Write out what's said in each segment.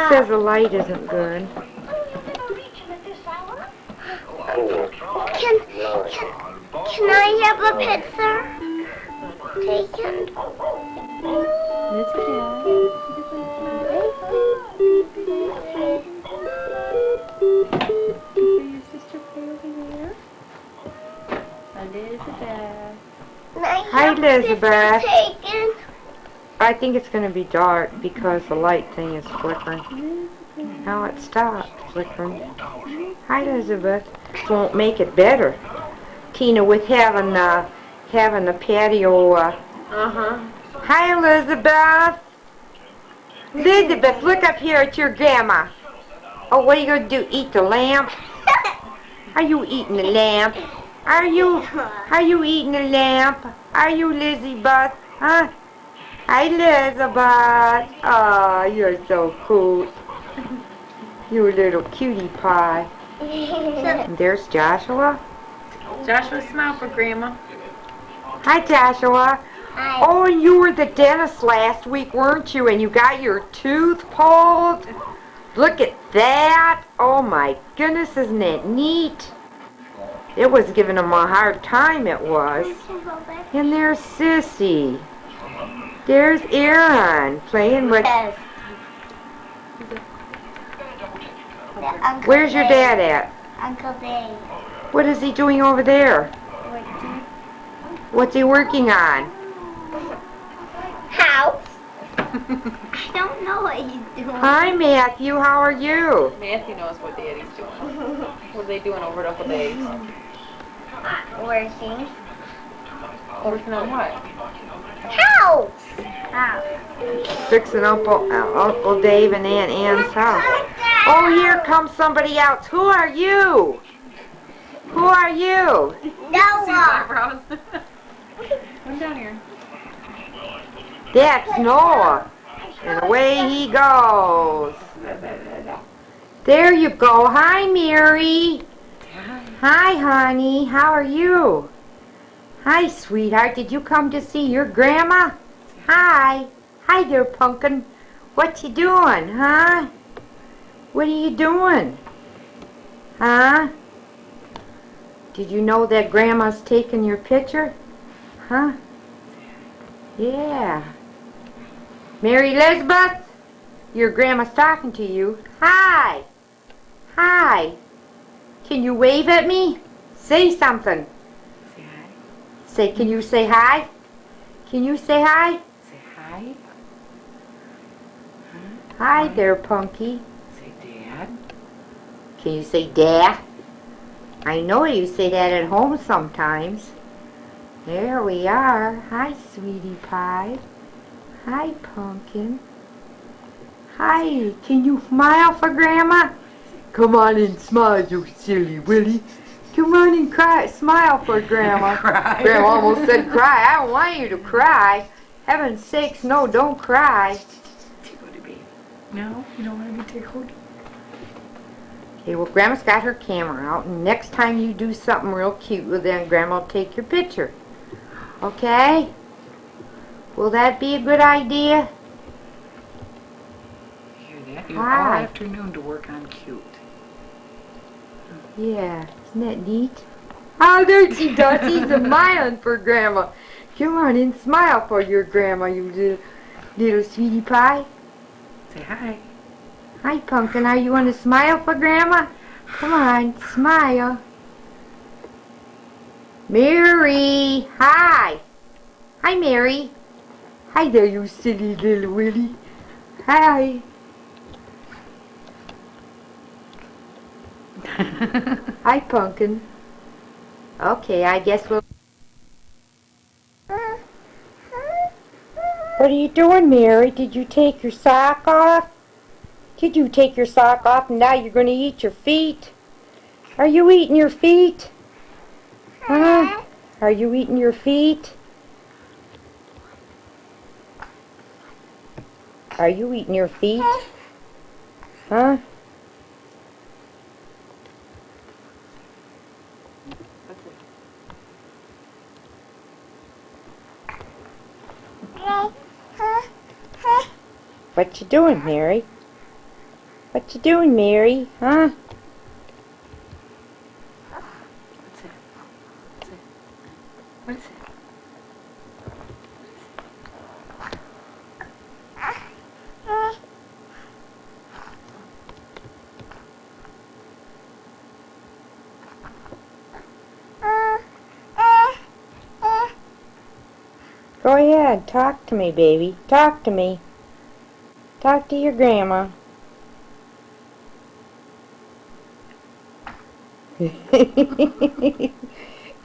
Says the light isn't good. Can I have a picture taken? It's okay. Your sister play over there? Elizabeth. Hi, Elizabeth. Taken. I think it's going to be dark because the light thing is flickering. Now it stopped flickering. Hi, Elizabeth. Won't make it better, Tina, with having the patio. Hi, Elizabeth. Elizabeth, look up here at your grandma. Oh, what are you going to do? Eat the lamp? Are you eating the lamp? Are you eating the lamp? Are you Lizzie-Beth? Huh? Hi, Elizabeth. Oh, you're so cool. You little cutie pie. And there's Joshua. Joshua, smile for Grandma. Hi, Joshua. Hi. Oh, and you were the dentist last week, weren't you? And you got your tooth pulled? Look at that. Oh, my goodness, isn't it neat? It was giving him a hard time, it was. And there's Sissy. There's Aaron playing with... Where's your dad at? Uncle Dave. What is he doing over there? What's he working on? House. I don't know what he's doing. Hi, Matthew. How are you? Matthew knows what Daddy's doing. What are they doing over at Uncle Dave's? Working. Working on what? House. House. Fixing Uncle Dave and Aunt Ann's house. Oh, here comes somebody else. Who are you? Who are you? Noah. Come down here. That's Noah. And away he goes. There you go. Hi, Mary. Hi, honey. How are you? Hi, sweetheart. Did you come to see your grandma? Hi. Hi there, Pumpkin. What you doing, huh? What are you doing? Huh? Did you know that Grandma's taking your picture? Huh? Yeah. Mary Elizabeth, your grandma's talking to you. Hi. Hi. Can you wave at me? Say something. Say hi. Say, can you say hi? Can you say hi? Say hi. Hi there, Punky. Say Dad. Can you say Dad? I know you say that at home sometimes. There we are. Hi, sweetie pie. Hi, Pumpkin. Hi, can you smile for Grandma? Come on and smile, you silly Willie. Come on and cry, smile for Grandma. Cry. Grandma almost said cry. I don't want you to cry. Heaven's sakes, no, don't cry. Tickle the baby. No, you don't want to be tickled. Okay, well, Grandma's got her camera out, and next time you do something real cute, well, then Grandma will take your picture. Okay? Will that be a good idea? Hear that? You have all Hi. afternoon to work on cute. Yeah, isn't that neat? Oh, there she does. She's smiling for Grandma. Come on and smile for your Grandma, you little sweetie pie. Say hi. Hi, Pumpkin. Are you going to smile for Grandma? Come on, smile. Mary, hi. Hi, Mary. Hi there, you silly little Willie. Hi. Hi, Pumpkin. Okay, I guess we'll... What are you doing, Mary? Did you take your sock off? Did you take your sock off and now you're going to eat your feet? Are you eating your feet? Huh? Are you eating your feet? Are you eating your feet? Huh? What you doing, Mary? What you doing, Mary? Huh? What's it? What is it? Go ahead, talk to me, baby. Talk to me. Talk to your grandma.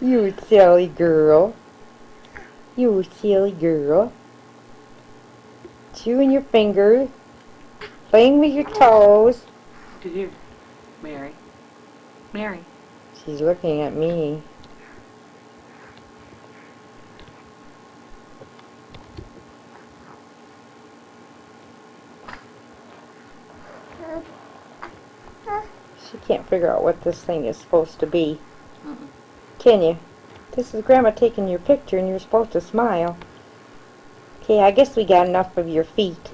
You silly girl. You silly girl. Chewing your fingers. Playing with your toes. Did you, Mary? Mary. She's looking at me. She can't figure out what this thing is supposed to be. Mm-mm. Can you? This is Grandma taking your picture and you're supposed to smile. Okay, I guess we got enough of your feet.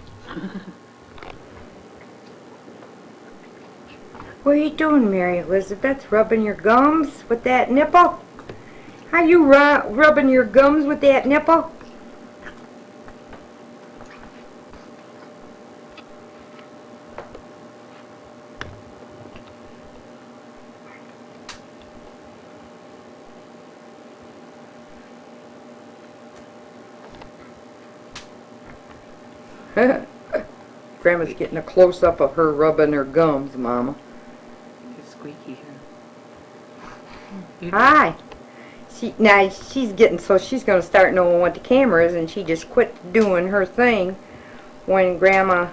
What are you doing, Mary Elizabeth? Rubbing your gums with that nipple? How you rubbing your gums with that nipple? Grandma's getting a close-up of her rubbing her gums, Mama. It's squeaky here. Hi. Now she's getting so she's going to start knowing what the camera is, and she just quit doing her thing when Grandma...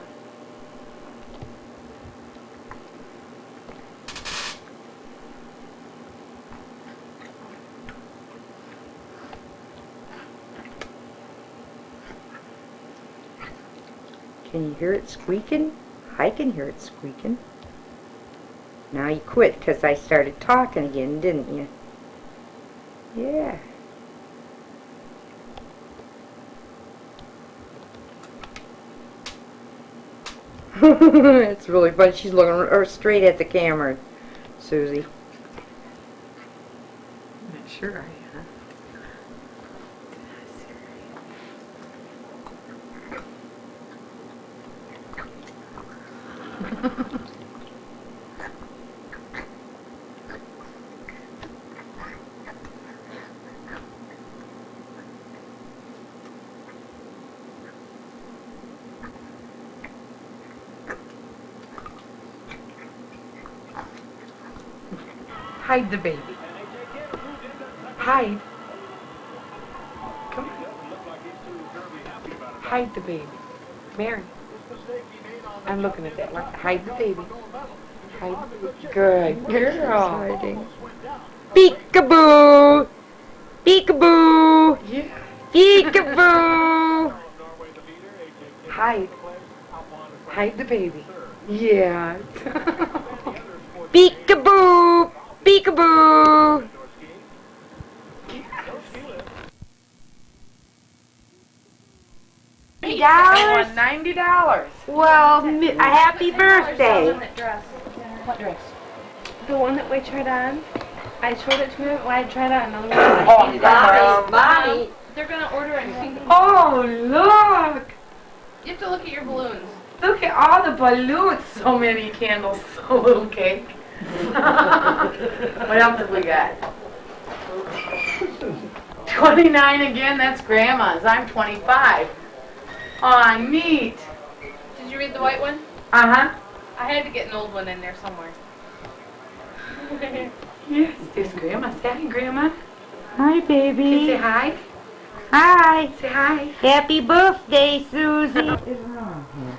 Can you hear it squeaking? I can hear it squeaking. Now you quit because I started talking again, didn't you? Yeah. It's really fun. She's looking straight at the camera, Susie. I'm not sure, are you, huh? Hide the baby. Hide. Come on. Hide the baby. Mary. I'm looking at that one. Hide the baby. Hide the baby. Good girl. Hiding. Peekaboo! Peekaboo! Yeah. Peekaboo! Hide. Hide the baby. Yeah. Peekaboo! Peekaboo! $90? $90. Well, a happy birthday. What dress? The one that we tried on. I showed it to him. Well, I tried on another one. Oh, Mommy. They're gonna order it. Oh, look. You have to look at your balloons. Look at all the balloons. So many candles, so little cake. What else have we got? 29 again, that's Grandma's. I'm 25. Aw, neat. Did you read the white one? Uh-huh. I had to get an old one in there somewhere. Yes, there's Grandma. Say hi, Grandma. Hi, Can you baby. say hi? Hi. Say hi. Happy birthday, Susie. What is wrong here?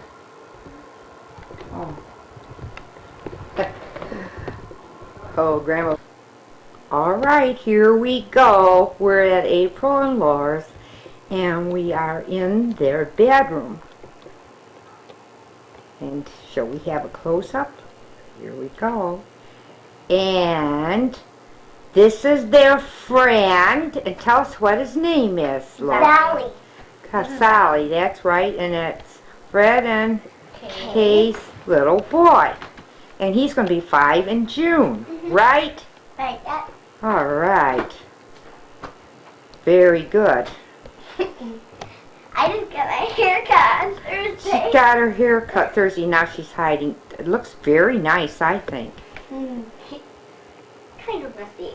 Oh. Oh, Grandma. All right, here we go. We're at April and Laura's, and we are in their bedroom. And shall we have a close-up? Here we go. And this is their friend. And tell us what his name is, Laura. Sally. Sally, that's right. And it's Fred and Kay's little boy. And he's going to be 5 in June, right? Right, that. All right. Very good. I just got my haircut on She Thursday. got her hair cut Thursday. Now she's hiding. It looks very nice, I think. Kind of messy.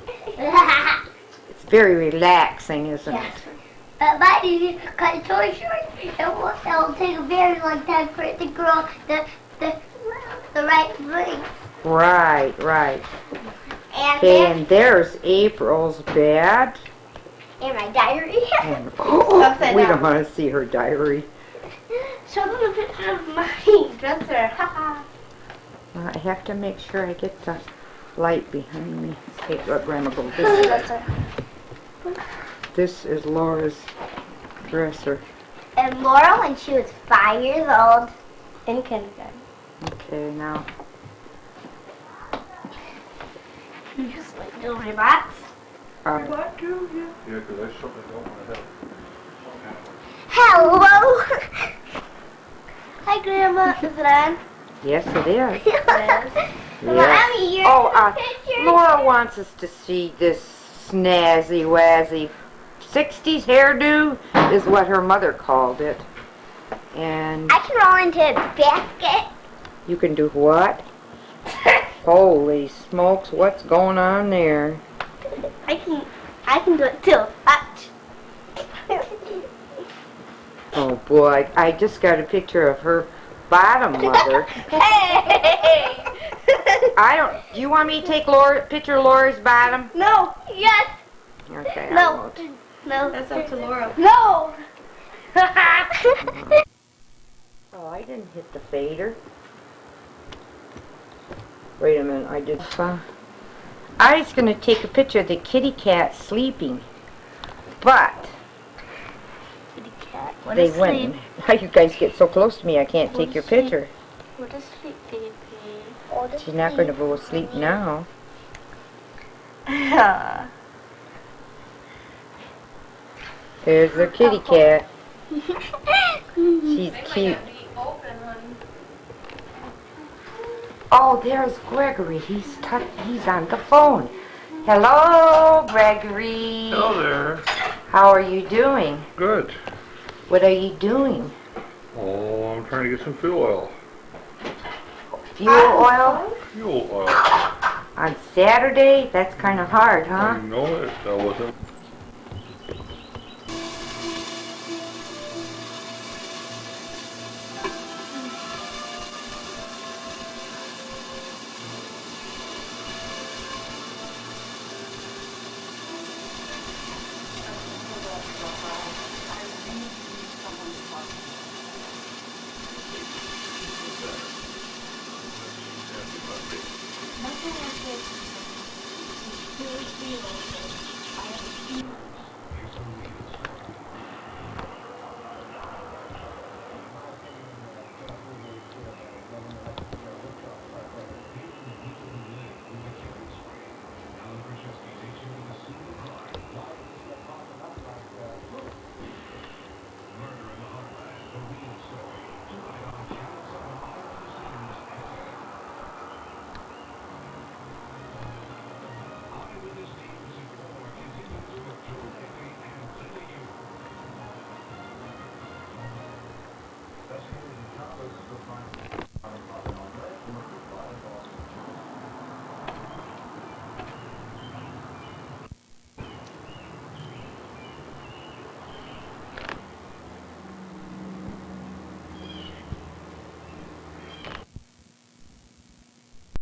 It's very relaxing, isn't it? But mine is cut it so short. It'll take a very long time for it to grow the right length. Right, right. And Okay, then and there's April's bed. in my diary. And, Upside we down. don't want to see her diary. Show them a picture of my dresser. Haha. I have to make sure I get the light behind me. Okay, look, Grandma, go this way. This is Laura's dresser. And Laura, when she was 5 years old, In kindergarten. Okay, now. just like jewelry box. Yeah, because that's something I don't want to have. Hello. Hi, Grandma. Is it on? Yes, it is. Mommy, Yes. here's Oh, the picture. Laura wants us to see this snazzy wazzy 60s hairdo is what her mother called it. And I can roll into a basket. you can do what? Holy smokes, what's going on there? I can do it too. Watch. Oh boy, I just got a picture of her bottom mother. Hey! Do you want me to take picture of Laura's bottom? No. Yes. Okay, I No. won't. No. That's up to Laura. No. Oh, I didn't hit the fader. Wait a minute, I did. I was going to take a picture of the kitty cat sleeping, but What they is went. sleep? You guys get so close to me, I can't What take is your sleep? picture. What is sleep, baby? She's not going to go to sleep now. There's the kitty cat. She's cute. Oh, there's Gregory. He's on the phone. Hello, Gregory. Hello there. How are you doing? Good. What are you doing? Oh, I'm trying to get some fuel oil. Fuel oil Fuel oil. on Saturday? That's kind of hard, I huh? know it. I wasn't.